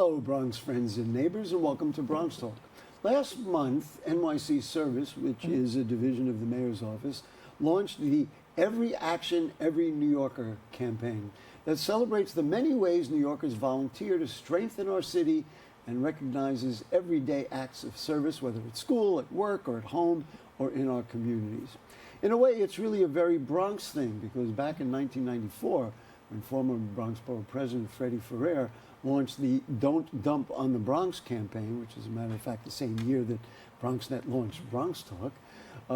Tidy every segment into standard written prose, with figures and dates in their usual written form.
Hello, Bronx friends and neighbors, and welcome to BronxTalk. Last month, NYC Service, which is a division of the mayor's office, launched the Every Action, Every New Yorker campaign that celebrates the many ways New Yorkers volunteer to strengthen our city and recognizes everyday acts of service, whether at school, at work, or at home, or in our communities. In a way, it's really a very Bronx thing, because back in 1994, when former Bronx Borough President Freddie Ferrer launched the Don't Dump on the Bronx campaign, which is, a matter of fact, the same year that BronxNet launched BronxTalk,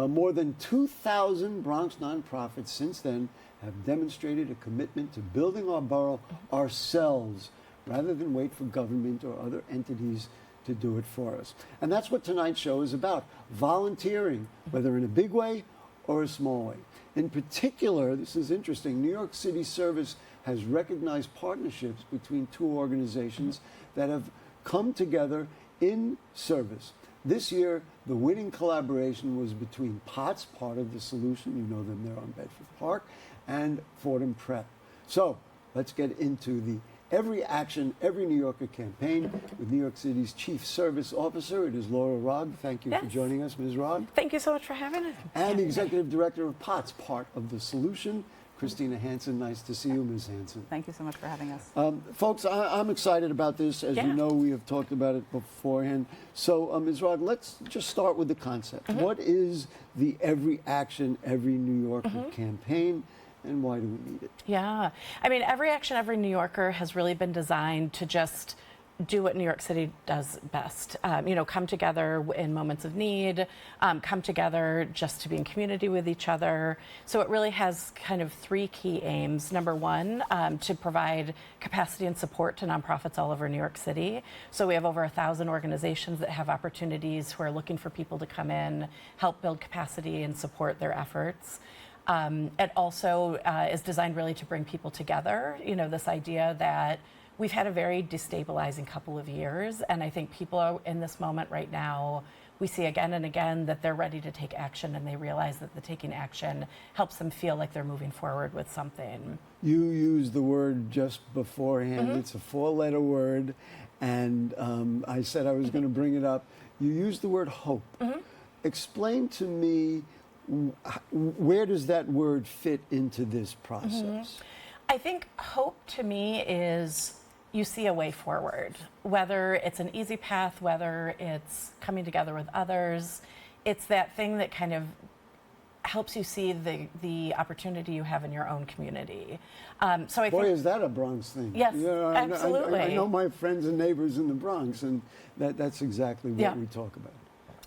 more than 2,000 Bronx nonprofits since then have demonstrated a commitment to building our borough ourselves, rather than wait for government or other entities to do it for us. And that's what tonight's show is about, volunteering, whether in a big way or a small way. In particular, this is interesting, New York City Service has recognized partnerships between two organizations that have come together in service. This year, the winning collaboration was between POTS, part of the solution, you know them there on Bedford Park, and Fordham Prep. So let's get into the Every Action, Every New Yorker campaign with New York City's Chief Service Officer. It is Laura Rogg. Thank you for joining us, Ms. Rogg. Thank you so much for having us. And the Executive Director of POTS, part of the solution, Christina Hansen. Nice to see you, Ms. Hansen. Thank you so much for having us. Folks, I'm excited about this. As you know, we have talked about it beforehand. So, Ms. Rogg, let's just start with the concept. What is the Every Action, Every New Yorker campaign? And why do we need it? Yeah, I mean, Every Action, Every New Yorker has really been designed to just do what New York City does best. You know, come together in moments of need, come together just to be in community with each other. So it really has kind of three key aims. Number one, to provide capacity and support to nonprofits all over New York City. So we have over 1,000 organizations that have opportunities who are looking for people to come in, help build capacity and support their efforts. It also is designed really to bring people together. You know, this idea that we've had a very destabilizing couple of years, and I think people are in this moment right now, we see again and again that they're ready to take action, and they realize that the taking action helps them feel like they're moving forward with something. You used the word just beforehand. It's a four-letter word, and I said I was going to bring it up. You used the word hope. Explain to me, where does that word fit into this process? I think hope to me is you see a way forward, whether it's an easy path, whether it's coming together with others. It's that thing that kind of helps you see the opportunity you have in your own community. So I Boy, think, is that a Bronx thing. Yes, you know, absolutely. I know my friends and neighbors in the Bronx, and that's exactly what we talk about.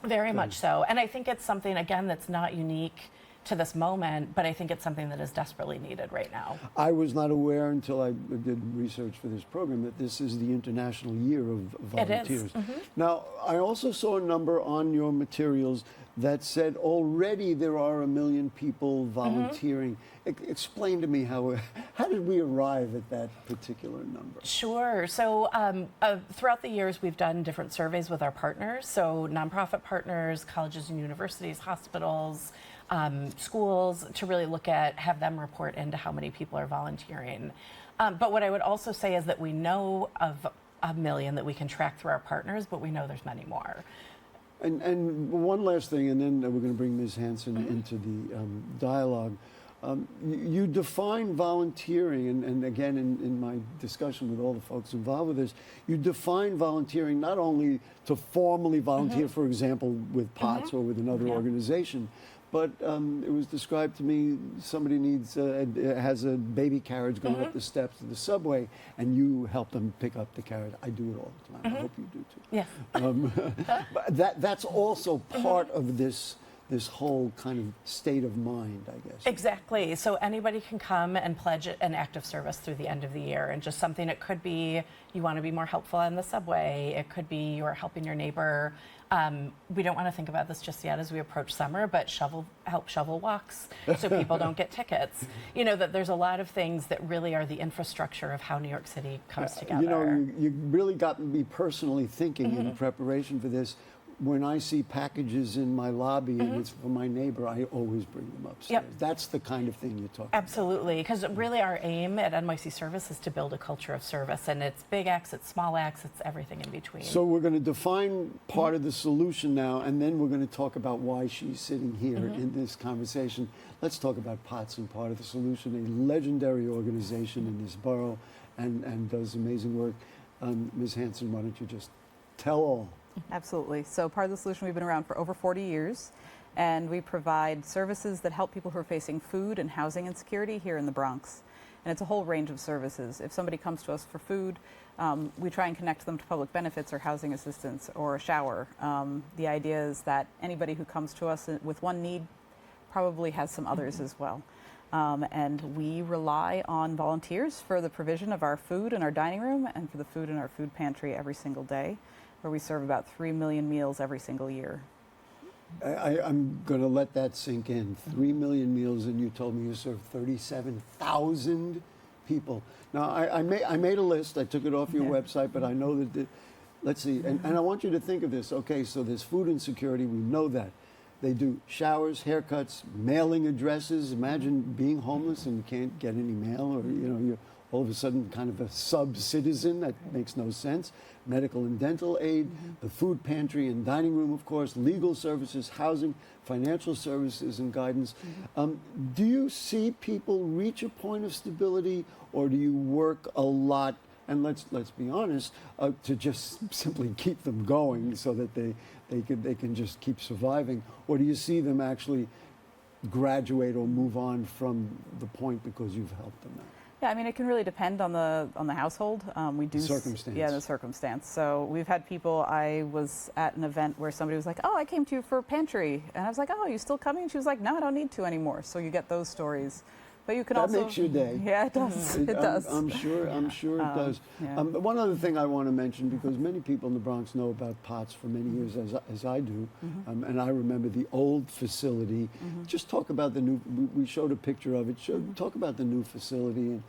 Very much so. And I think it's something, again, that's not unique to this moment, but I think it's something that is desperately needed right now. I was not aware until I did research for this program that this is the International Year of Volunteers. It is. Now, I also saw a number on your materials that said already there are 1 million people volunteering. Explain to me how did we arrive at that particular number? Sure. So throughout the years, we've done different surveys with our partners. So nonprofit partners, colleges and universities, hospitals, schools, to really look at, have them report into how many people are volunteering. But what I would also say is that we know of 1 million that we can track through our partners, but we know there's many more. And one last thing, and then we're going to bring Ms. Hansen into the dialogue. You define volunteering, and again, in my discussion with all the folks involved with this, you define volunteering not only to formally volunteer, for example, with POTS or with another organization, but it was described to me somebody has a baby carriage going up the steps of the subway, and you help them pick up the carriage. I do it all the time. I hope you do too. Yes. But that's also part of this whole kind of state of mind, I guess. Exactly. So anybody can come and pledge an act of service through the end of the year, and just something, it could be you want to be more helpful on the subway, it could be you're helping your neighbor. We don't want to think about this just yet as we approach summer, but help shovel walks so people don't get tickets. You know, that there's a lot of things that really are the infrastructure of how New York City comes together. You know, you really got me personally thinking in preparation for this. when I see packages in my lobby and it's for my neighbor, I always bring them upstairs. Yep. That's the kind of thing you're talking Absolutely, because really our aim at NYC Service is to build a culture of service, and it's big acts, it's small acts, it's everything in between. So we're going to define part of the solution now, and then we're going to talk about why she's sitting here in this conversation. Let's talk about POTS and part of the solution, a legendary organization in this borough and does amazing work. Ms. Hanson, why don't you just tell all? Absolutely. So part of the solution, we've been around for over 40 years, and we provide services that help people who are facing food and housing insecurity here in the Bronx. And it's a whole range of services. If somebody comes to us for food, we try and connect them to public benefits or housing assistance or a shower. The idea is that anybody who comes to us with one need probably has some others as well. And we rely on volunteers for the provision of our food in our dining room and for the food in our food pantry every single day, where we serve about 3 million meals every single year. I'm going to let that sink in. 3 million meals, and you told me you serve 37,000 people. Now, I made a list. I took it off your website, but I know that, let's see, and I want you to think of this. Okay, so there's food insecurity. We know that. They do showers, haircuts, mailing addresses. Imagine being homeless and you can't get any mail, or you're all of a sudden kind of a sub-citizen. That makes no sense. Medical and dental aid, the food pantry and dining room, of course, legal services, housing, financial services and guidance. Do you see people reach a point of stability, or do you work a lot, and let's be honest, to just simply keep them going so that they can just keep surviving? Or do you see them actually graduate or move on from the point because you've helped them out? Yeah, I mean, it can really depend on the household. We do circumstance. Yeah, the circumstance. So we've had people. I was at an event where somebody was like, "Oh, I came to you for pantry," and I was like, "Oh, you still coming?" She was like, "No, I don't need to anymore." So you get those stories. But you can that also makes your day. Yeah, it does. It does. I'm sure it does. Yeah. One other thing I want to mention, because many people in the Bronx know about POTS for many years, as I do, and I remember the old facility. Just talk about the new. We showed a picture of it. Talk about the new facility and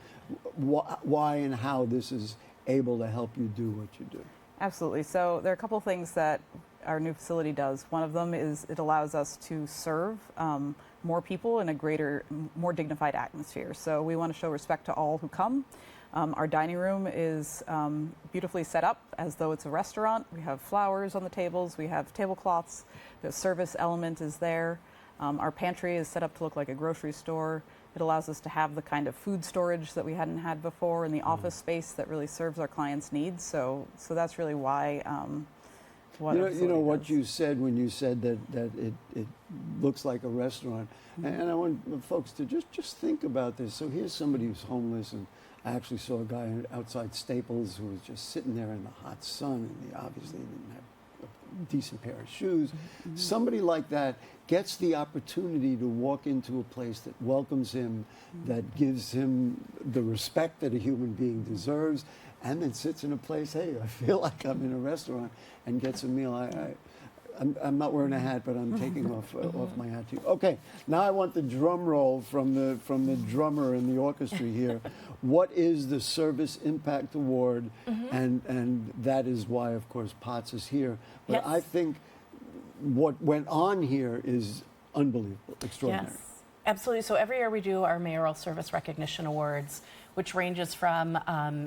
why and how this is able to help you do what you do. Absolutely. So there are a couple things that our new facility does. One of them is it allows us to serve more people in a greater, more dignified atmosphere. So we want to show respect to all who come. Our dining room is beautifully set up as though it's a restaurant. We have flowers on the tables. We have tablecloths. The service element is there. Our pantry is set up to look like a grocery store. It allows us to have the kind of food storage that we hadn't had before in the office space that really serves our clients' needs. So that's really why. You know what you said when you said that it looks like a restaurant, and I want folks to just think about this. So here's somebody who's homeless, and I actually saw a guy outside Staples who was just sitting there in the hot sun, and he obviously didn't have a decent pair of shoes. Somebody like that gets the opportunity to walk into a place that welcomes him, that gives him the respect that a human being deserves, and then sits in a place, hey, I feel like I'm in a restaurant, and gets a meal. I'm not wearing a hat, but I'm taking off my hat to you. Okay, now I want the drum roll from the drummer in the orchestra here. What is the Service Impact Award? And that is why, of course, POTS is here. But Yes. I think what went on here is unbelievable, extraordinary. Yes, absolutely. So every year we do our Mayoral Service Recognition Awards, which ranges from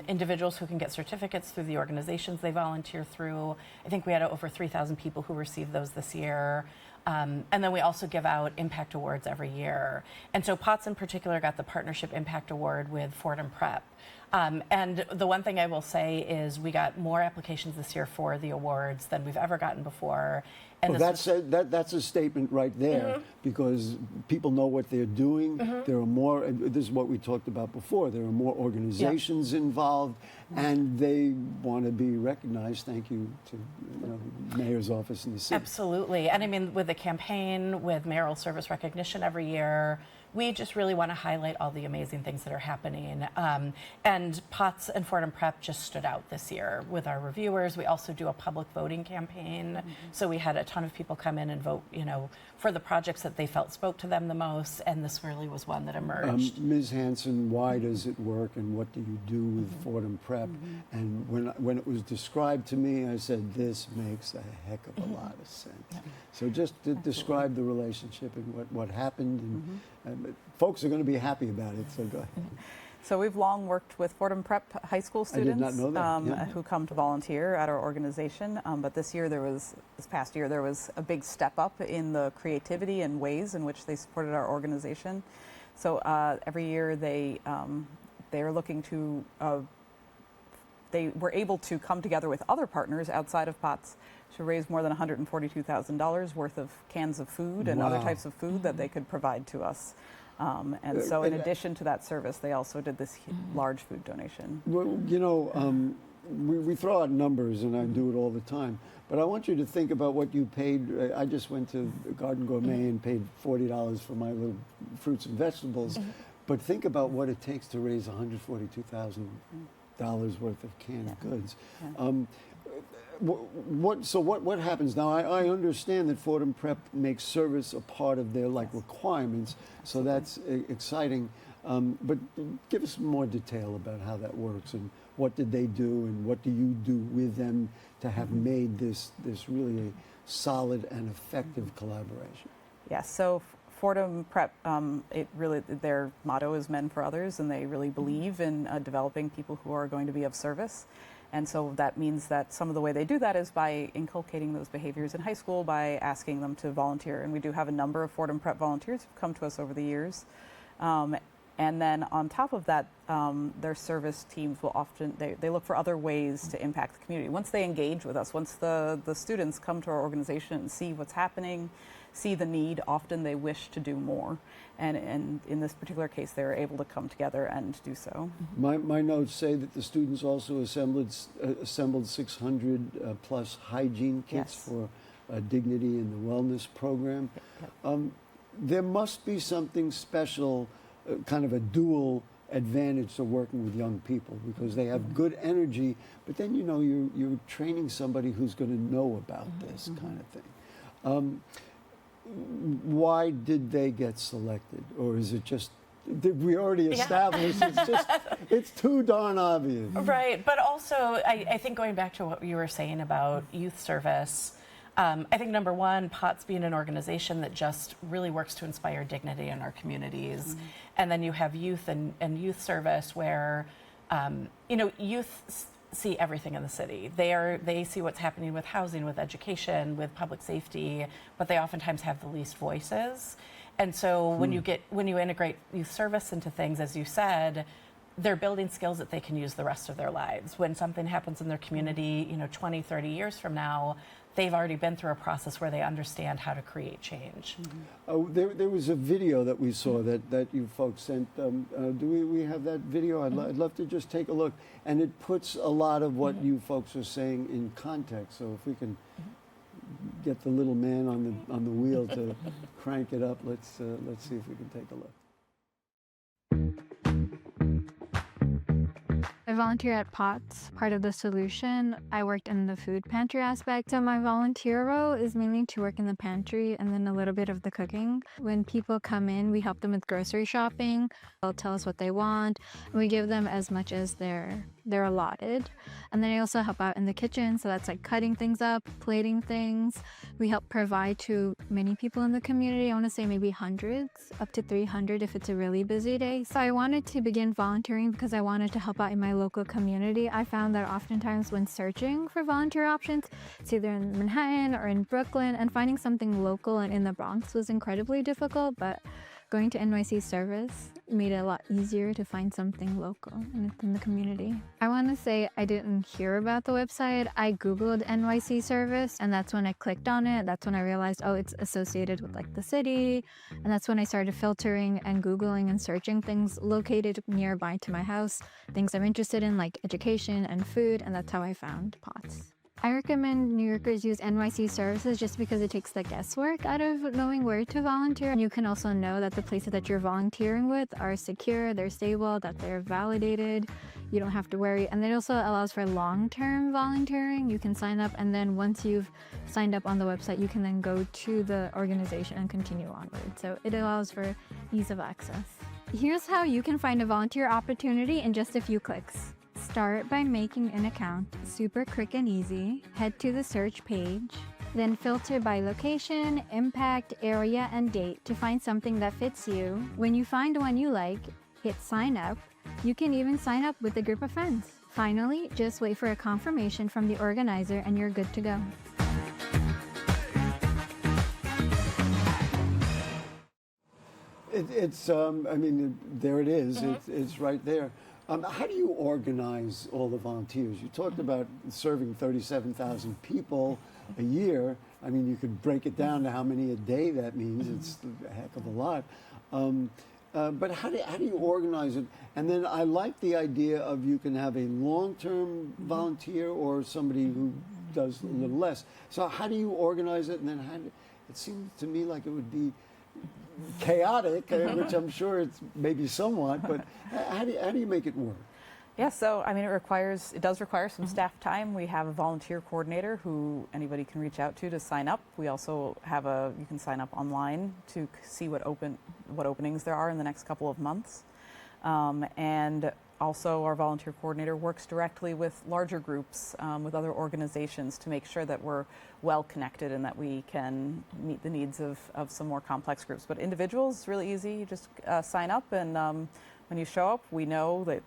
individuals who can get certificates through the organizations they volunteer through. I think we had over 3,000 people who received those this year. And then we also give out impact awards every year. And so POTS in particular got the Partnership Impact Award with Fordham Prep. And the one thing I will say is we got more applications this year for the awards than we've ever gotten before. And Well, that's a statement right there, because people know what they're doing. There are more, and this is what we talked about before, there are more organizations involved, and they want to be recognized. Thank you to the mayor's office in the city. Absolutely. And I mean, with the campaign, with mayoral service recognition every year, we just really want to highlight all the amazing things that are happening. And POTS and Fordham Prep just stood out this year with our reviewers. We also do a public voting campaign. So we had a ton of people come in and vote, for the projects that they felt spoke to them the most. And this really was one that emerged. Ms. Hanson, why does it work and what do you do with Fordham Prep? And when it was described to me, I said, this makes a heck of a lot of sense. So just to describe the relationship and what happened. And folks are going to be happy about it, so go ahead. So we've long worked with Fordham Prep high school students not know that. who come to volunteer at our organization. But this past year, there was a big step up in the creativity and ways in which they supported our organization. So every year they are looking to, they were able to come together with other partners outside of POTS to raise more than $142,000 worth of cans of food and other types of food that they could provide to us. And so in addition to that service, they also did this large food donation. Well, we throw out numbers, and I do it all the time, but I want you to think about what you paid. I just went to Garden Gourmet and paid $40 for my little fruits and vegetables, but think about what it takes to raise $142,000 worth of canned goods. What happens now? I understand that Fordham Prep makes service a part of their requirements, so that's exciting. But give us more detail about how that works and what did they do and what do you do with them to have made this really a solid and effective collaboration. Yes. So Fordham Prep, their motto is "Men for Others," and they really believe in developing people who are going to be of service. And so that means that some of the way they do that is by inculcating those behaviors in high school, by asking them to volunteer. And we do have a number of Fordham Prep volunteers who've come to us over the years. And then on top of that, their service teams will often, they look for other ways to impact the community. Once they engage with us, once the students come to our organization and see what's happening, see the need, often they wish to do more. And in this particular case, they were able to come together and do so. My notes say that the students also assembled 600 plus hygiene kits for dignity in the wellness program. There must be something special, kind of a dual advantage to working with young people, because they have good energy, but then you're training somebody who's going to know about this kind of thing. Why did they get selected, or is it just did we already established? It's too darn obvious. Right, but also I think going back to what you were saying about youth service, I think number one, POTS being an organization that just really works to inspire dignity in our communities, and then you have youth and youth service where youth see everything in the city. They see what's happening with housing, with education, with public safety, but they oftentimes have the least voices. And so when you integrate youth service into things, as you said, they're building skills that they can use the rest of their lives. When something happens in their community, 20, 30 years from now, they've already been through a process where they understand how to create change. There was a video that we saw that you folks sent. Do we have that video? I'd love to just take a look. And it puts a lot of what you folks are saying in context. So if we can get the little man on the wheel to crank it up, let's see if we can take a look. I volunteer at POTS, part of the solution. I worked in the food pantry aspect. So my volunteer role is mainly to work in the pantry and then a little bit of the cooking. When people come in, we help them with grocery shopping. They'll tell us what they want, and we give them as much as they're allotted. And then I also help out in the kitchen, so that's like cutting things up, plating things. We help provide to many people in the community. I want to say maybe hundreds, up to 300 if it's a really busy day. So I wanted to begin volunteering because I wanted to help out in my local community. I found that oftentimes when searching for volunteer options, it's either in Manhattan or in Brooklyn, and finding something local and in the Bronx was incredibly difficult, but going to NYC service made it a lot easier to find something local and in the community. I want to say I didn't hear about the website. I Googled NYC service, and that's when I clicked on it. That's when I realized, oh, it's associated with like the city. And that's when I started filtering and Googling and searching things located nearby to my house, things I'm interested in like education and food, and that's how I found POTS. I recommend New Yorkers use NYC services just because it takes the guesswork out of knowing where to volunteer. And you can also know that the places that you're volunteering with are secure, they're stable, that they're validated. You don't have to worry. And it also allows for long-term volunteering. You can sign up, and then once you've signed up on the website, you can then go to the organization and continue onward. So it allows for ease of access. Here's how you can find a volunteer opportunity in just a few clicks. Start by making an account. Super quick and easy. Head to the search page. Then filter by location, impact, area, and date to find something that fits you. When you find one you like, hit sign up. You can even sign up with a group of friends. Finally, just wait for a confirmation from the organizer and you're good to go. I mean, there it is. It's right there. How do you organize all the volunteers? You talked about serving 37,000 people a year. I mean, you could break it down to how many a day that means. It's a heck of a lot. But how do you organize it? And then I like the idea of you can have a long-term volunteer or somebody who does a little less. So how do you organize it? And then it seems to me like it would be chaotic, which I'm sure it's maybe somewhat, but how do you make it work? Yeah, so I mean, it does require some staff time. We have a volunteer coordinator who anybody can reach out to sign up. We also have you can sign up online to see what openings there are in the next couple of months. And also our volunteer coordinator works directly with larger groups, with other organizations to make sure that we're well connected and that we can meet the needs of some more complex groups. But individuals, really easy. You just sign up, and when you show up, we know that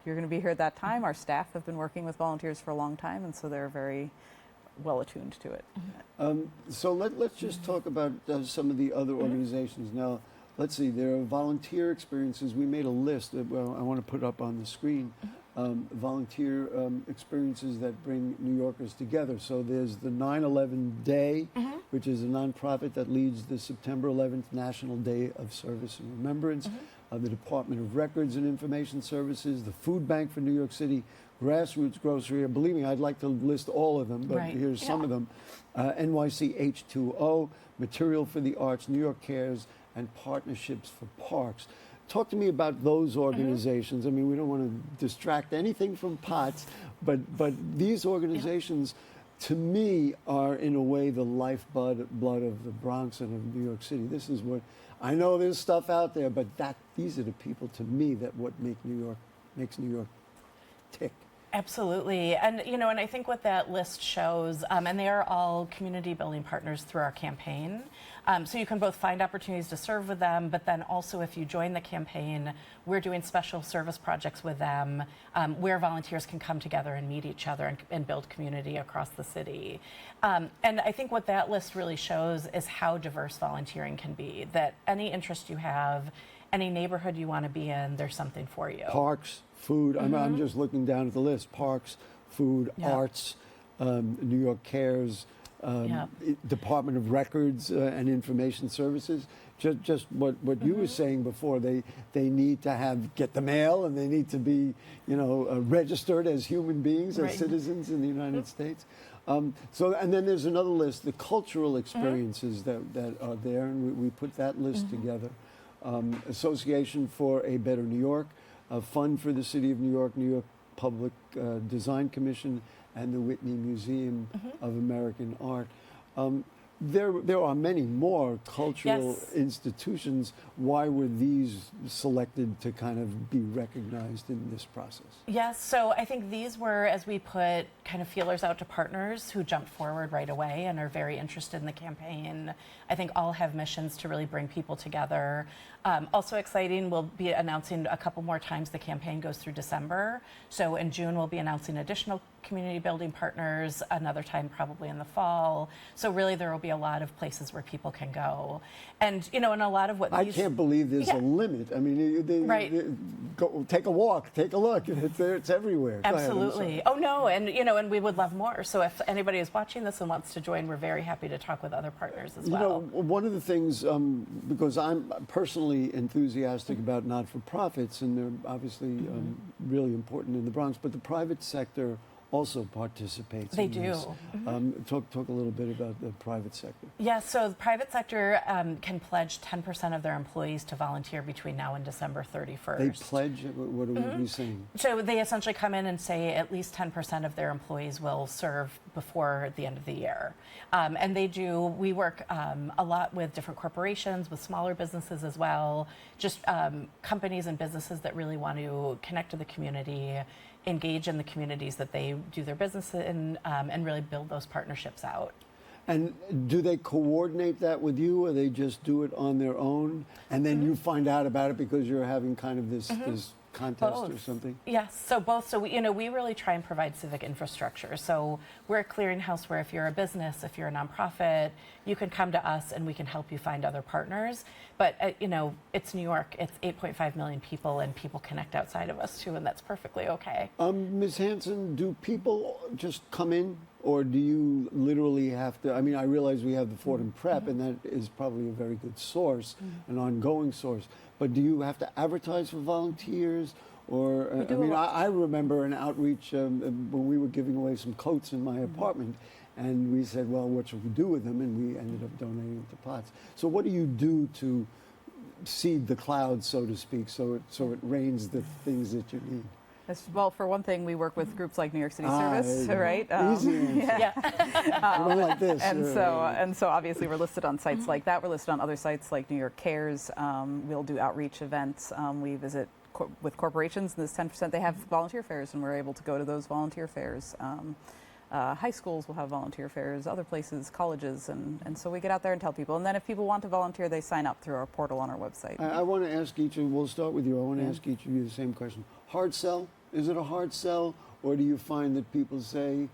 you're going to be here at that time. Our staff have been working with volunteers for a long time, and so they're very well attuned to it. So let's just talk about some of the other organizations. Now, let's see, there are volunteer experiences. We made a list that, well, I want to put up on the screen. Volunteer experiences that bring New Yorkers together. So there's the 9/11 Day, which is a nonprofit that leads the September 11th National Day of Service and Remembrance. The Department of Records and Information Services, the Food Bank for New York City, Grassroots Grocery. Believe me, I'd like to list all of them, but here's some of them. NYC H2O, Material for the Arts, New York Cares, and Partnerships for Parks. Talk to me about those organizations. I mean, we don't want to distract anything from POTS, but these organizations, to me, are in a way the lifeblood of the Bronx and of New York City. This is what I know. There's stuff out there, but these are the people, to me, that makes New York tick. Absolutely. And, and I think what that list shows, and they are all community building partners through our campaign. So you can both find opportunities to serve with them, but then also if you join the campaign, we're doing special service projects with them where volunteers can come together and meet each other and build community across the city. And I think what that list really shows is how diverse volunteering can be, that any interest you have, any neighborhood you want to be in, there's something for you. Parks, food. I'm just looking down at the list. Parks, food, arts, New York Cares, Department of Records and Information Services. Just what you were saying before. They need to get the mail, and they need to be registered as human beings, as citizens in the United States. And then there's another list, the cultural experiences that are there, and we put that list together. Association for a Better New York, a fund for the City of New York Public Design Commission, and the Whitney Museum of American Art. There are many more cultural institutions. Why were these selected to kind of be recognized in this process? Yes, so I think these were, as we put kind of feelers out to partners who jumped forward right away and are very interested in the campaign. I think all have missions to really bring people together. Also exciting, we'll be announcing a couple more times. The campaign goes through December. So in June, we'll be announcing additional community building partners, another time probably in the fall. So really there will be a lot of places where people can go. And, and a lot of what I can't believe there's a limit. I mean, go take a walk, take a look. It's there, it's everywhere. Absolutely. Oh, no, and we would love more. So if anybody is watching this and wants to join, we're very happy to talk with other partners as well. One of the things, because I'm personally enthusiastic about not-for-profits, and they're obviously really important in the Bronx, but the private sector also participates They in do. this. Talk a little bit about the private sector. Yeah, so the private sector can pledge 10% of their employees to volunteer between now and December 31st. They pledge? What are we saying? So they essentially come in and say at least 10% of their employees will serve before the end of the year. And they do, we work a lot with different corporations, with smaller businesses as well, just companies and businesses that really want to connect to the community, engage in the communities that they do their business in, and really build those partnerships out. And do they coordinate that with you, or they just do it on their own, and then you find out about it because you're having kind of this contest or Both. something? Yes, so both. So we really try and provide civic infrastructure. So we're a clearinghouse where if you're a business, if you're a nonprofit, you can come to us and we can help you find other partners. But it's New York. It's 8.5 million people, and people connect outside of us too, and that's perfectly okay. Ms. Hanson, do people just come in, or do you literally have to? I mean, I realize we have the Fordham Prep, and that is probably a very good source, an ongoing source. But do you have to advertise for volunteers? Or, I mean, I remember an outreach when we were giving away some coats in my apartment, and we said, well, what should we do with them? And we ended up donating them to pots. So what do you do to seed the clouds, so to speak, so it rains the things that you need? Well, for one thing, we work with groups like New York City Service, right? Easy answer. Yeah. One like this. And so obviously we're listed on sites like that. We're listed on other sites like New York Cares. We'll do outreach events. We visit with corporations, and this 10%, they have volunteer fairs, and we're able to go to those volunteer fairs. High schools will have volunteer fairs, other places, colleges, and so we get out there and tell people. And then if people want to volunteer, they sign up through our portal on our website. I want to ask each of, we'll start with you. I want to ask each of you the same question. Hard sell? Is it a hard sell, or do you find that people say,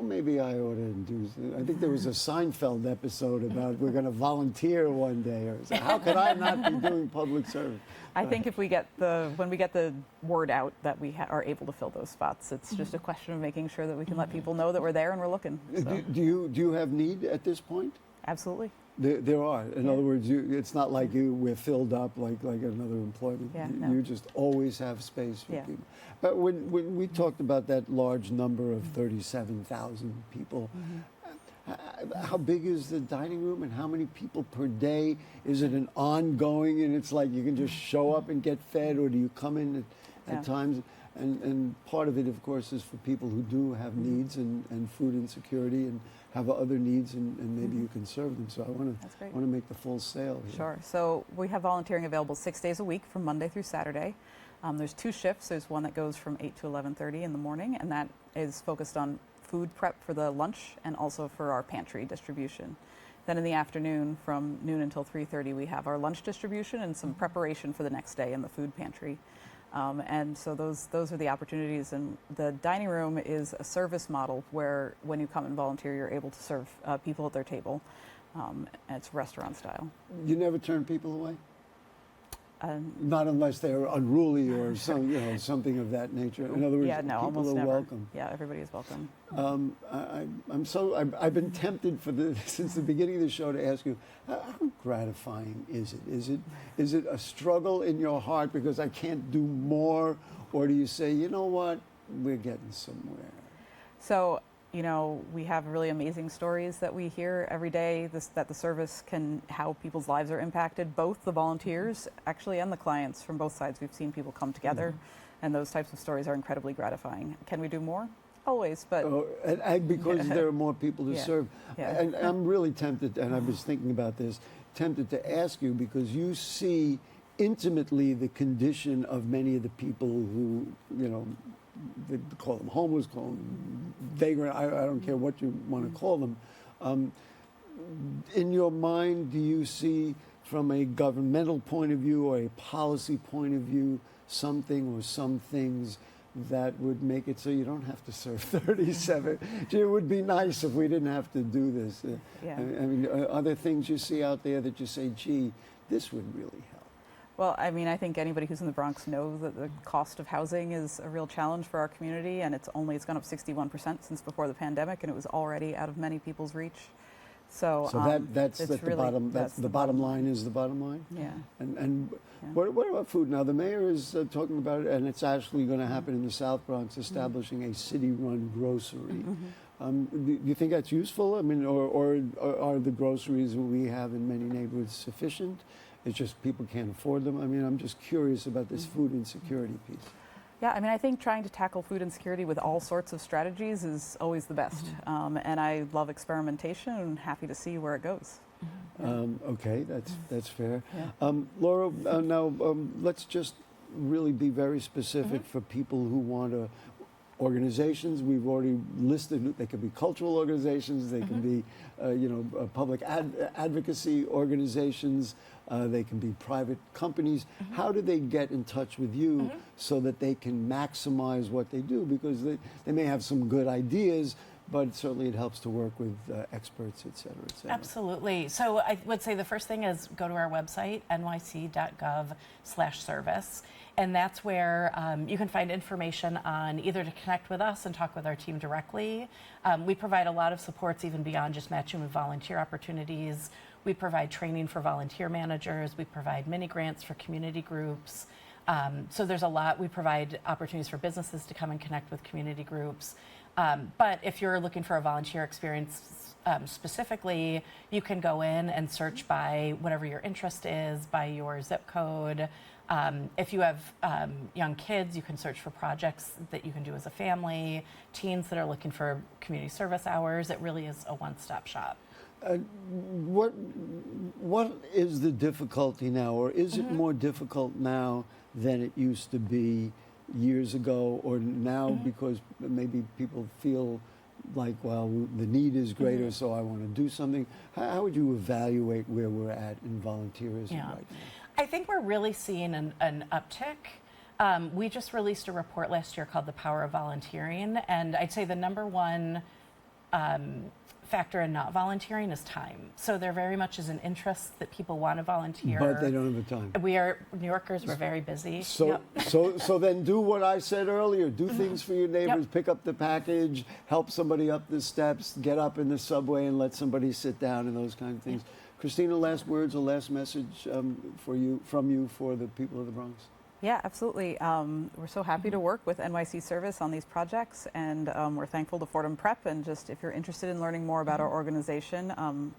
maybe I ought to do something? I think there was a Seinfeld episode about we're going to volunteer one day, or so. How could I not be doing public service? I think if we get when we get the word out that we are able to fill those spots, it's just a question of making sure that we can let people know that we're there and we're looking. So. Do you have need at this point? Absolutely. There are. In other words, it's not like we're filled up like another employment. Yeah, You just always have space for people. But when we talked about that large number of 37,000 people, how big is the dining room, and how many people per day? Is it an ongoing, and it's like you can just show up and get fed, or do you come in at times? And part of it, of course, is for people who do have needs and food insecurity and have other needs, and maybe you can serve them. So I want to make the full sale here. Sure. So we have volunteering available 6 days a week from Monday through Saturday. There's 2 shifts. There's one that goes from 8 to 11:30 in the morning, and that is focused on food prep for the lunch and also for our pantry distribution. Then in the afternoon, from noon until 3:30, we have our lunch distribution and some preparation for the next day in the food pantry. And so those are the opportunities. And the dining room is a service model where when you come and volunteer, you're able to serve people at their table. And it's restaurant style. You never turn people away? Not unless they're unruly or something of that nature. In other words, people are welcome. Yeah, everybody is welcome. I've been tempted since the beginning of the show to ask you, how gratifying is it? Is it a struggle in your heart because I can't do more, or do you say, you know what, we're getting somewhere? So, we have really amazing stories that we hear every day that the service how people's lives are impacted, both the volunteers actually and the clients from both sides. We've seen people come together, and those types of stories are incredibly gratifying. Can we do more? Always, but... and because there are more people to serve. Yeah. And I'm really tempted, and I was thinking about this, tempted to ask you, because you see intimately the condition of many of the people who, they call them homeless, call them vagrant, I don't care what you want to call them. In your mind, do you see, from a governmental point of view or a policy point of view, something or some things that would make it so you don't have to serve 37? It would be nice if we didn't have to do this. I mean, are there things you see out there that you say, gee, this would really help? Well, I mean, I think anybody who's in the Bronx knows that the cost of housing is a real challenge for our community, and it's gone up 61% since before the pandemic, and it was already out of many people's reach. So, that's it's at the really- bottom. That's the bottom line is the bottom line. Yeah. And Yeah. what about food? Now the mayor is talking about it, and it's actually going to happen in the South Bronx, establishing a city-run grocery. Do you think that's useful? I mean, or are the groceries we have in many neighborhoods sufficient? It's just people can't afford them. I mean, I'm just curious about this food insecurity piece. Yeah, I mean, I think trying to tackle food insecurity with all sorts of strategies is always the best. And I love experimentation and happy to see where it goes. Okay, that's fair. Yeah. Laura, now let's just really be very specific for people who want to. Organizations we've already listed. They could be cultural organizations. They can be, public advocacy organizations. They can be private companies. How do they get in touch with you so that they can maximize what they do? Because they may have some good ideas, but certainly it helps to work with experts, et cetera, et cetera. Absolutely. So I would say the first thing is go to our website, nyc.gov/service. And that's where you can find information on either to connect with us and talk with our team directly. We provide a lot of supports even beyond just matching with volunteer opportunities. We provide training for volunteer managers. We provide mini grants for community groups. So there's a lot. We provide opportunities for businesses to come and connect with community groups. But if you're looking for a volunteer experience specifically, you can go in and search by whatever your interest is, by your zip code. If you have young kids, you can search for projects that you can do as a family, teens that are looking for community service hours. It really is a one-stop shop. What is the difficulty now, or is it more difficult now than it used to be years ago, or now because maybe people feel like, well, the need is greater, so I want to do something? How would you evaluate where we're at in volunteerism right now? I think we're really seeing an uptick. We just released a report last year called The Power of Volunteering, and I'd say the number one factor in not volunteering is time. So there very much is an interest that people want to volunteer. But they don't have the time. We are New Yorkers. We're very busy. So, so then do what I said earlier. Do things for your neighbors. Pick up the package. Help somebody up the steps. Get up in the subway and let somebody sit down and those kind of things. Christina, last words or last message from you for the people of the Bronx? Yeah, absolutely. We're so happy to work with NYC Service on these projects, and we're thankful to Fordham Prep. And just if you're interested in learning more about our organization,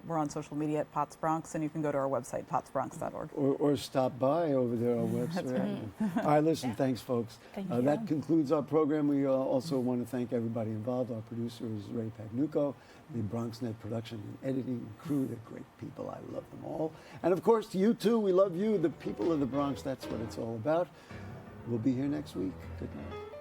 we're on social media at POTS Bronx, and you can go to our website, potsbronx.org. Or stop by over there on our website. All right, listen, thanks, folks. Thank you. That concludes our program. We also want to thank everybody involved. Our producer is Ray Pagnucco, the Bronxnet production and editing crew. They're great people. I love them all. And of course, you too. We love you, the people of the Bronx. That's what it's all about. We'll be here next week. Good night.